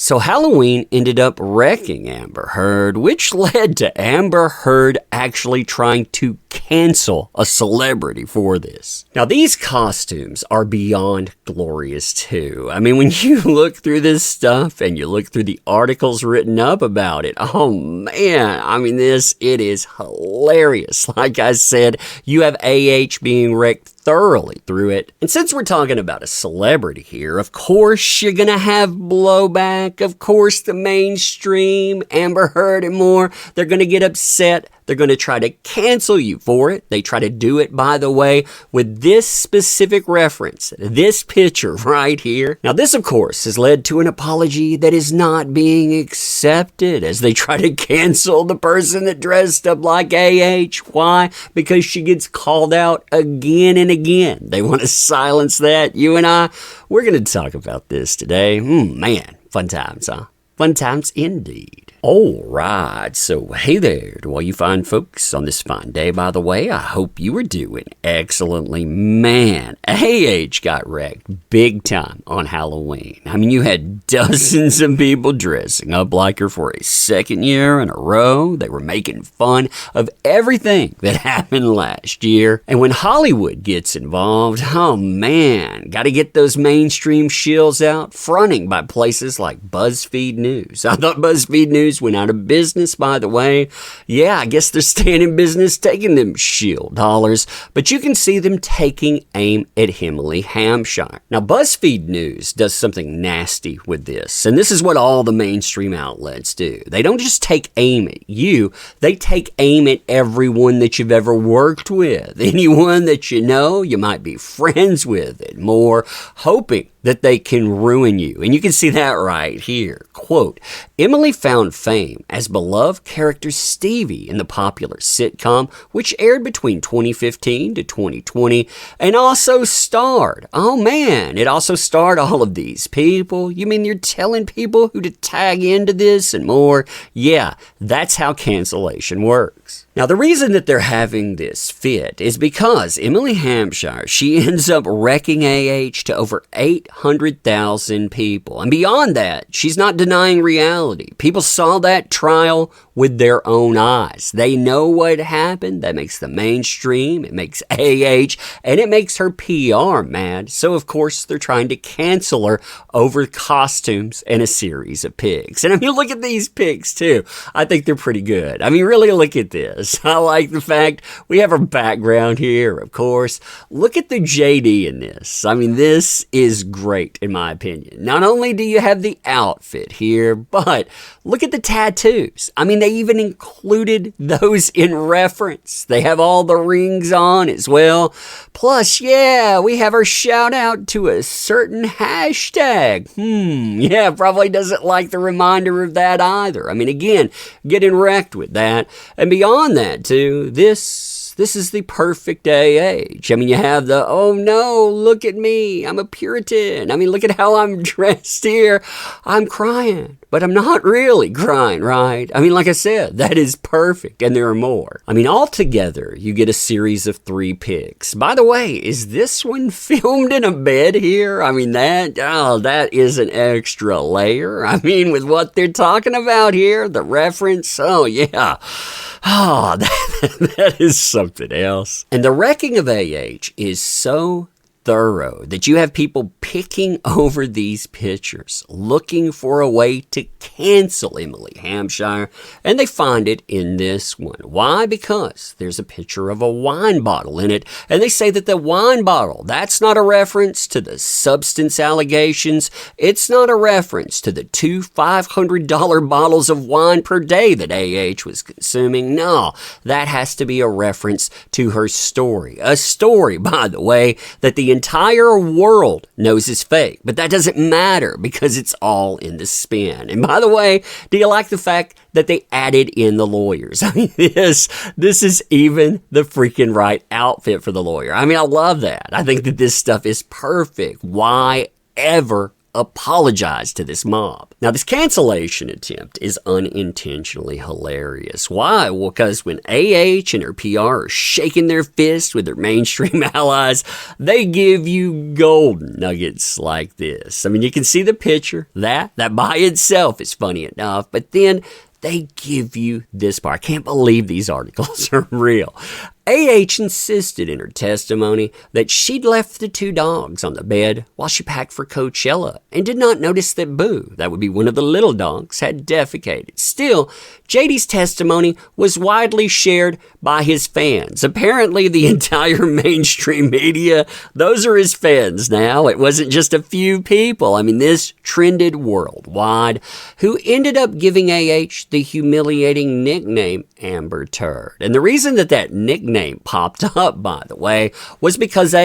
So Halloween ended up wrecking Amber Heard, which led to Amber Heard actually trying to cancel a celebrity for this. Now, these costumes are beyond glorious too. I mean, when you look through this stuff and you look through the articles written up about it, oh man, I mean, it is hilarious. Like I said, you have AH being wrecked thoroughly through it. And since we're talking about a celebrity here, of course you're gonna have blowback. Of course the mainstream, Amber Heard and more, they're gonna get upset. They're going to try to cancel you for it. They try to do it, by the way, with this specific reference, this picture right here. Now, this, of course, has led to an apology that is not being accepted as they try to cancel the person that dressed up like AH. Why? Because she gets called out again and again. They want to silence that. You and I, we're going to talk about this today. Man, fun times, huh? Fun times indeed. All right, so hey there to all you fine folks on this fine day, by the way. I hope you are doing excellently. Man, AH got wrecked big time on Halloween. I mean, you had dozens of people dressing up like her for a second year in a row. They were making fun of everything that happened last year. And when Hollywood gets involved, oh man, got to get those mainstream shills out, fronting by places like BuzzFeed News. I thought BuzzFeed News went out of business, by the way. Yeah, I guess they're staying in business taking them shield dollars, but you can see them taking aim at Emily Hampshire. Now, BuzzFeed News does something nasty with this, and this is what all the mainstream outlets do. They don't just take aim at you, they take aim at everyone that you've ever worked with, anyone that you know, you might be friends with, and more, hoping that they can ruin you. And you can see that right here. Quote, Emily found fame as beloved character Stevie in the popular sitcom, which aired between 2015 to 2020, and also starred, oh man, it also starred all of these people. You mean you're telling people who to tag into this and more? Yeah, that's how cancellation works. Now, the reason that they're having this fit is because Emily Hampshire, she ends up wrecking AH to over 800,000 people. And beyond that, she's not denying reality. People saw that trial with their own eyes. They know what happened. That makes the mainstream, it makes AH, and it makes her PR mad. So, of course, they're trying to cancel her over costumes and a series of pics. And I mean, look at these pics, too. I think they're pretty good. I mean, really look at this. I like the fact we have our background here, of course. Look at the JD in this. I mean, this is great, in my opinion. Not only do you have the outfit here, but look at the tattoos. I mean, they even included those in reference. They have all the rings on as well. Plus, yeah, we have our shout out to a certain hashtag. Yeah, probably doesn't like the reminder of that either. I mean, again, getting wrecked with that. And beyond that, too, this is the perfect AH. I mean, you have the, oh no, look at me, I'm a Puritan. I mean, look at how I'm dressed here. I'm crying, but I'm not really crying, right? I mean, like I said, that is perfect, and there are more. I mean, altogether, you get a series of 3 pics. By the way, is this one filmed in a bed here? I mean, that is an extra layer. I mean, with what they're talking about here, the reference, oh yeah. Oh, that is something else. And the wrecking of AH is so thorough that you have people picking over these pictures, looking for a way to cancel Emily Hampshire, and they find it in this one. Why? Because there's a picture of a wine bottle in it, and they say that the wine bottle, that's not a reference to the substance allegations. It's not a reference to the 2 $500 bottles of wine per day that AH was consuming. No, that has to be a reference to her story. A story, by the way, that the entire world knows is fake, but that doesn't matter because it's all in the spin. And by the way, do you like the fact that they added in the lawyers? I mean, this is even the freaking right outfit for the lawyer. I mean, I love that. I think that this stuff is perfect. Why ever apologize to this mob. Now, this cancellation attempt is unintentionally hilarious. Why? Well, because when AH and her PR are shaking their fists with their mainstream allies, they give you golden nuggets like this. I mean, you can see the picture. That by itself is funny enough, but then they give you this part. I can't believe these articles are real. AH insisted in her testimony that she'd left the 2 dogs on the bed while she packed for Coachella and did not notice that Boo, that would be one of the little dogs, had defecated. Still, JD's testimony was widely shared by his fans. Apparently, the entire mainstream media, those are his fans now. It wasn't just a few people. I mean, this trended worldwide, who ended up giving AH the humiliating nickname Amber Turd. And the reason that nickname popped up, by the way, was because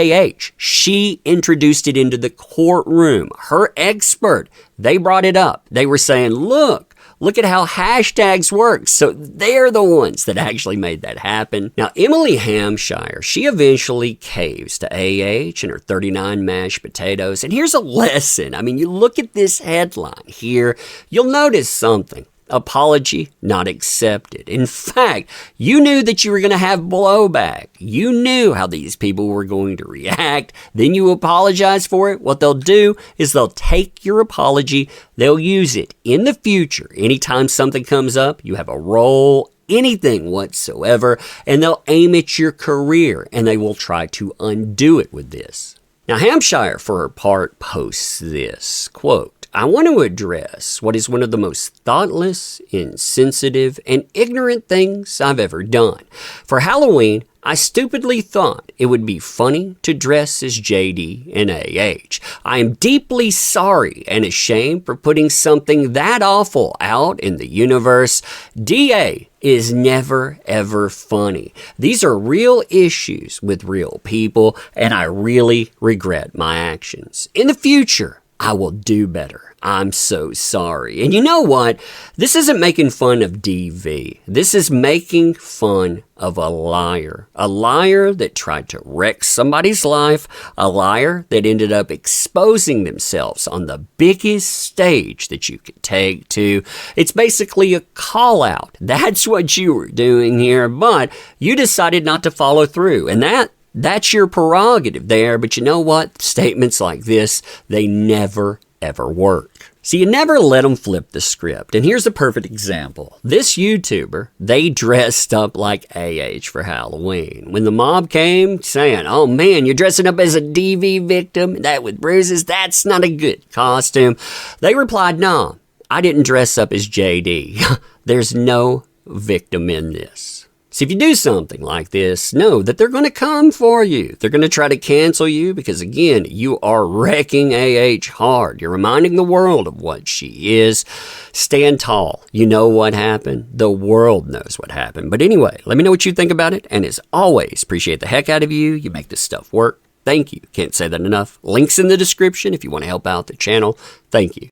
she introduced it into the courtroom. Her expert, they brought it up. They were saying, look at how hashtags work. So they're the ones that actually made that happen. Now, Emily Hampshire, she eventually caves to AH and her 39 mashed potatoes. And here's a lesson. I mean, you look at this headline here, you'll notice something. Apology not accepted. In fact, you knew that you were going to have blowback. You knew how these people were going to react. Then you apologize for it. What they'll do is they'll take your apology. They'll use it in the future. Anytime something comes up, you have a role, anything whatsoever, and they'll aim at your career and they will try to undo it with this. Now, Hampshire, for her part, posts this, quote, I want to address what is one of the most thoughtless, insensitive, and ignorant things I've ever done. For Halloween, I stupidly thought it would be funny to dress as JD and AH. I am deeply sorry and ashamed for putting something that awful out in the universe. DA is never, ever funny. These are real issues with real people, and I really regret my actions. In the future, I will do better. I'm so sorry. And you know what? This isn't making fun of DV. This is making fun of a liar. A liar that tried to wreck somebody's life. A liar that ended up exposing themselves on the biggest stage that you could take to. It's basically a call out. That's what you were doing here, but you decided not to follow through. And that's your prerogative there. But you know what? Statements like this, they never, ever work. So you never let them flip the script. And here's a perfect example. This YouTuber, they dressed up like AH for Halloween. When the mob came saying, oh man, you're dressing up as a DV victim, that with bruises, that's not a good costume. They replied, no, I didn't dress up as JD. There's no victim in this. So if you do something like this, know that they're going to come for you. They're going to try to cancel you because, again, you are wrecking AH hard. You're reminding the world of what she is. Stand tall. You know what happened. The world knows what happened. But anyway, let me know what you think about it. And as always, appreciate the heck out of you. You make this stuff work. Thank you. Can't say that enough. Links in the description if you want to help out the channel. Thank you.